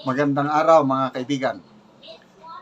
Magandang araw mga kaibigan.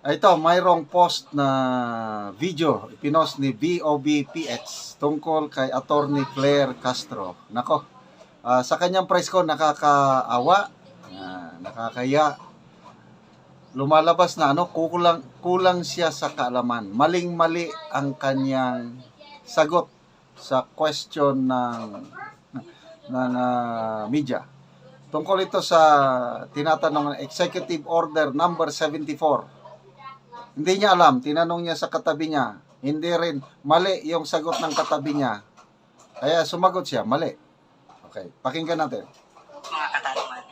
Ito, mayroong post na video ipinost ni VOBPX tungkol kay Attorney Claire Castro. Nako, sa kanyang press con nakakaawa, nakakaya. Lumalabas na kulang siya sa kaalaman. Maling-mali ang kanyang sagot sa question ng media. Tungkol ito sa tinatanong ng Executive Order number 74. Hindi niya alam, tinanong niya sa katabi niya. Hindi rin, mali yung sagot ng katabi niya. Kaya sumagot siya, mali. Okay, pakinggan natin. Mga katanungan.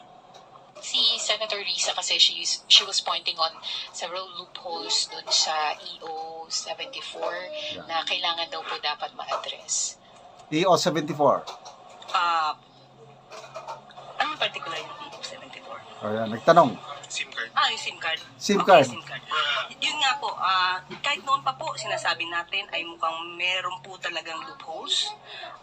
Si Senator Risa kasi she was pointing on several loopholes dun sa EO 74 na kailangan daw po dapat ma-address. EO 74. Anong particular yung EO 74? O yan, nagtanong. SIM card. Yung SIM card. SIM Okay, card. SIM card. Yun nga po, kahit noon pa po, sinasabi natin ay mukhang meron po talagang loopholes.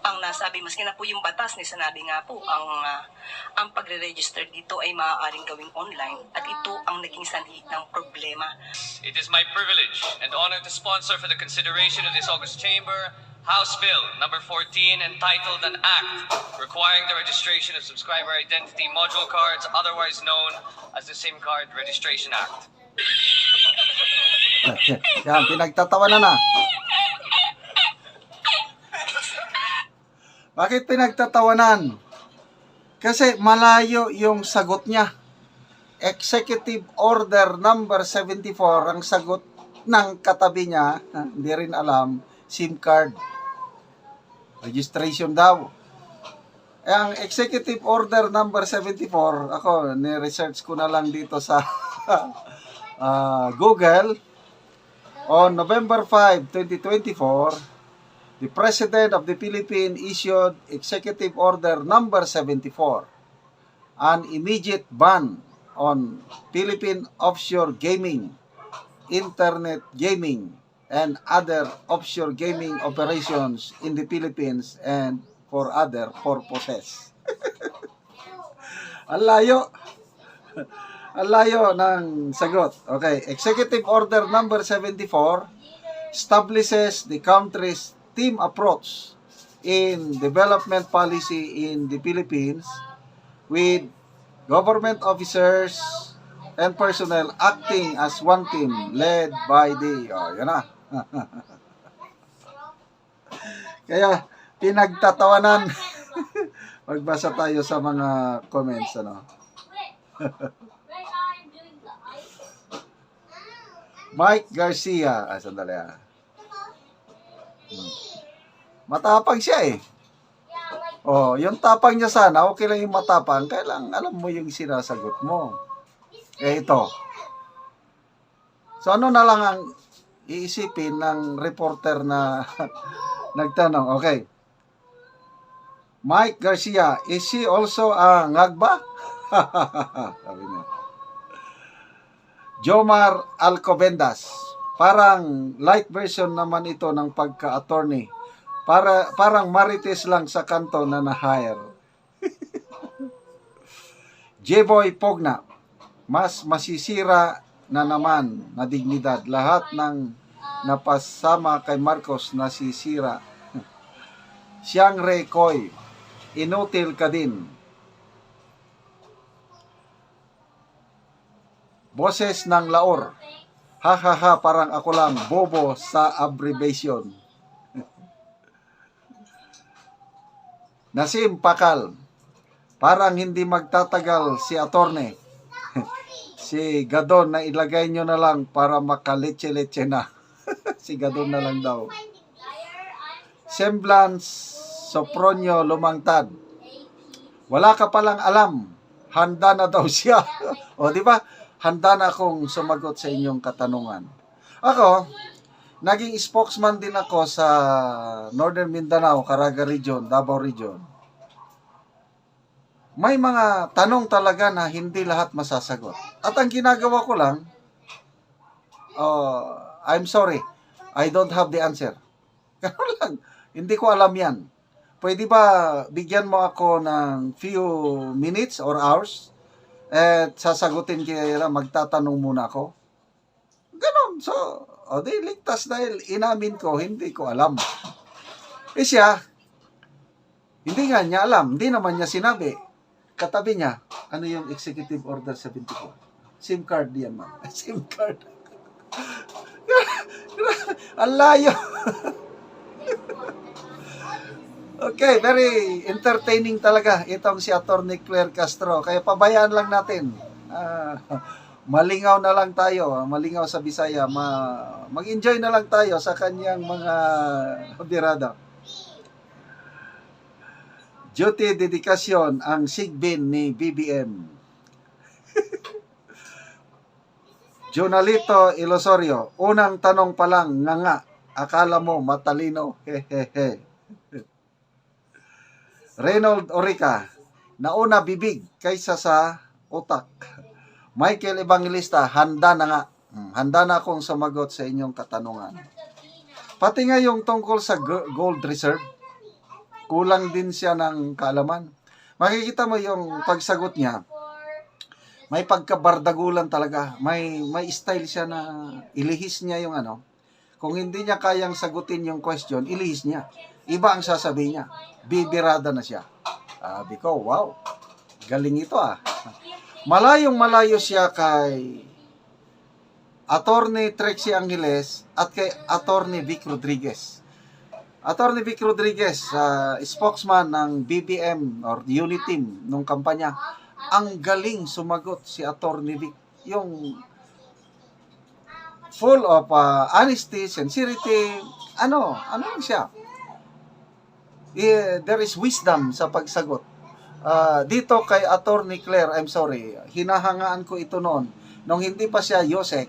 Ang nasabi, maski na po yung batas, ni sinabi nga po, ang pagre-register dito ay maaaring gawing online at ito ang naging sanhi ng problema. It is my privilege and honor to sponsor for the consideration of this August Chamber House Bill number 14 entitled an Act requiring the registration of subscriber identity module cards, otherwise known as the SIM Card Registration Act. Yan, pinagtatawanan na. Bakit pinagtatawanan? Kasi malayo yung sagot niya. Executive Order number 74 ang sagot ng katabi niya, hindi rin alam, SIM card registration daw. Ang Executive Order number 74, ako, ni-research ko na lang dito sa Google. On November 5, 2024, the President of the Philippines issued Executive Order number 74, an immediate ban on Philippine offshore gaming, internet gaming, and other offshore gaming operations in the Philippines and for other purposes. Ang layo. Ang layo ng sagot. Okay, Executive Order number 74 establishes the country's team approach in development policy in the Philippines with government officers and personnel acting as one team led by the yan na. Kaya pinagtatawanan. Magbasa tayo sa mga comments Mike Garcia, sandali matapang siya yung tapang niya sana, okay lang yung matapang, kailang alam mo yung sinasagot mo. Ito. So ano na lang ang iisipin ng reporter na nagtanong. Okay. Mike Garcia, is she also a ngagba? Sabi niya. Jomar Alcobendas, parang light version naman ito ng pagka-attorney. Parang marites lang sa kanto na na-hire. J-Boy Pogna, mas masisira na naman na dignidad. Lahat ng napasama kay Marcos nasisira. Siyang Rekoy, inutil ka din. Boses ng Laor, ha, parang ako lang, bobo sa abbreviation. Nasim Pakal, parang hindi magtatagal si attorney. Si Gadon na ilagay nyo na lang para makaleche-leche na. Si Gadon na lang daw. Semblance Sopronio Lumangtad, wala ka palang alam, handa na daw siya. O di ba? Handa na akong sumagot sa inyong katanungan. Ako, naging spokesman din ako sa Northern Mindanao, Caraga Region, Davao Region. May mga tanong talaga na hindi lahat masasagot. At ang ginagawa ko lang, I'm sorry, I don't have the answer. Ganun lang, hindi ko alam yan. Pwede ba bigyan mo ako ng few minutes or hours? At sasagutin kaya magtatanong muna ako. Ganon. So, o di ligtas dahil inamin ko, hindi ko alam. Eh siya, hindi nga niya alam. Hindi naman niya sinabi. Katabi niya, ano yung Executive Order 74? SIM card yan, ma'am. SIM card. Ang layo. Okay, very entertaining talaga itong si Attorney Claire Castro. Kaya pabayaan lang natin. Malingaw na lang tayo. Malingaw sa Bisaya. Mag-enjoy na lang tayo sa kanyang mga birada. Duty dedikasyon ang sigbin ni BBM. Jonalito Ilosorio, unang tanong pa lang, nga, akala mo matalino. Hehehe. Reynold Orica, nauna bibig kaysa sa utak. Michael Evangelista, handa na nga. Handa na akong sumagot sa inyong katanungan. Pati nga yung tungkol sa gold reserve, kulang din siya ng kaalaman. Makikita mo yung pagsagot niya, may pagkabardagulan talaga. May style siya na ilihis niya yung ano. Kung hindi niya kayang sagutin yung question, ilihis niya. Iba ang sasabihin niya. Bibirada na siya. Sabi ko, wow, galing ito ah. Malayong malayo siya kay Attorney Trixie Angeles at kay Attorney Vic Rodriguez. Attorney Vic Rodriguez, spokesman ng BBM or unit team nung kampanya, ang galing sumagot si Attorney Vic. Yung full of honesty, sincerity, ano lang siya. There is wisdom sa pagsagot. Dito kay Attorney Claire, I'm sorry, hinahangaan ko ito noon. Nung hindi pa siya Yosek,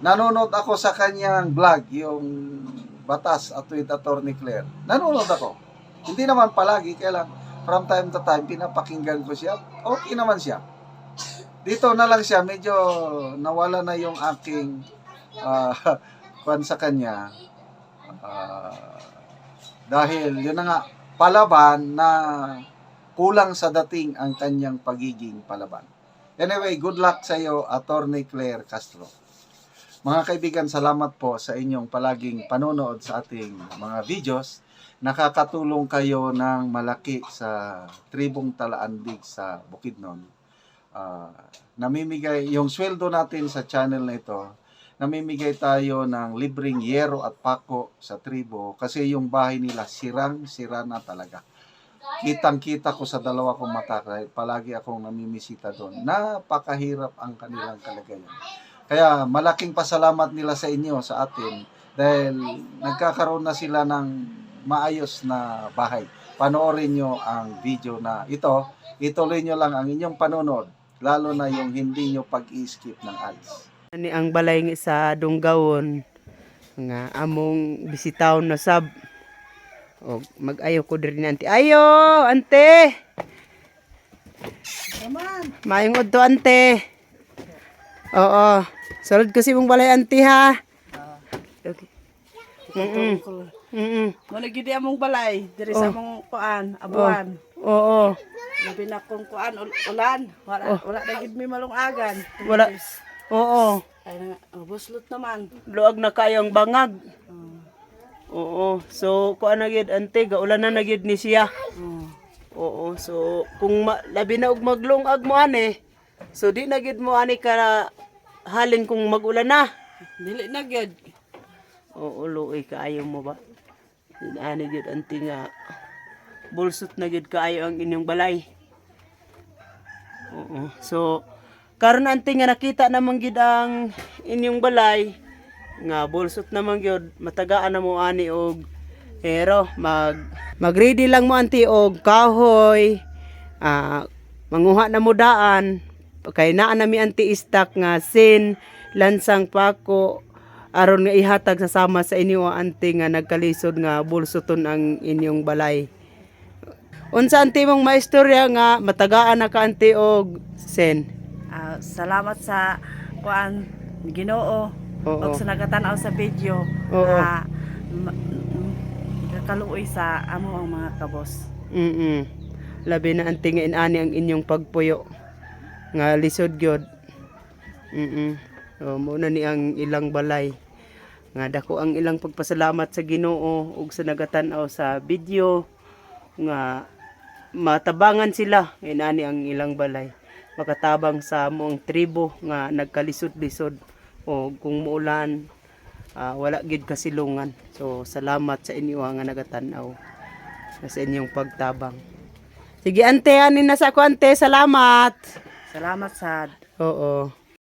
nanonood ako sa kanyang vlog, yung Batas at with Attorney Claire. Nanonood ako. Hindi naman palagi, kaya lang from time to time, pinapakinggan ko siya. Okay naman siya. Dito na lang siya, medyo nawala na yung aking kwan sa kanya. Dahil yun na nga, palaban na kulang sa dating ang kanyang pagiging palaban. Anyway, good luck sa iyo, Attorney Claire Castro. Mga kaibigan, salamat po sa inyong palaging panonood sa ating mga videos. Nakakatulong kayo ng malaki sa tribong Talaandig sa Bukidnon. Namimigay, yung sweldo natin sa channel na ito, namimigay tayo ng libreng yero at pako sa tribo kasi yung bahay nila sirang-sira na talaga. Kitang-kita ko sa dalawa kong mata kahit palagi akong namimisita doon. Napakahirap ang kanilang kalagayan. Kaya malaking pasalamat nila sa inyo, sa atin, dahil nagkakaroon na sila ng maayos na bahay. Panoorin nyo ang video na ito. Ituloy nyo lang ang inyong panonood, lalo na yung hindi nyo pag-i-skip ng ads. Ani ang balay nga sa Dunggawon nga among bisitaw na sab. O mag-ayo ko diri ni ante. Ayo, ante. Maayong udto ante. Oo. Sulod ko si mong balay ante ha. Okay. Muna gidi among balay diri sa among kuan, abuan. Oo. Labi na kong kuan ulan. Wala na gid mi malungagan. Wala. Oo. Ay na buslot naman. Luag na kayong bangag. Oo. So kuan na gid ante, gaulan na gid ni siya. Oo. So kung labi na og maglungag mo ani, so di na gid mo ani ka halin kung magulan na. Dili na gyud. Oo, luoy kaayo mo ba? Ani gid ante nga bulsot na gid kaayo ang inyong balay. Oo. So karon ante nga nakita naman gid ang inyong balay nga bulsot naman gyud, matagaan na mo ani og pero mag-ready lang mo ante og kahoy, manguha na mo daan kay naa nami ante stock nga sin, lansang pako aron nga ihatag sasama sa inyo ante nga nagkalisod nga bulsoton ang inyong balay. Unsa ante mong maistorya nga matagaan na ka ante og sin? Salamat sa kuan Ginoo. Oo. Og sa nagatan-aw sa video Oo. na kaluoy sa amo ang mga kabos. Labi na ante nga inani ang inyong pagpuyo. nga lisod gyud. Mo na ni ang ilang balay. Nga dako ang ilang pagpasalamat sa Ginoo ug sa nagatan-aw sa video nga matabangan sila inani ang ilang balay. Makatabang sa moong tribo nga nagkalisod-lisod o kung muulan wala gid kasilungan. So salamat sa inyo nga nagatan-aw sa inyong pagtabang. Sige ante, anin na sa ako ante, salamat. Salamat sad. Oo.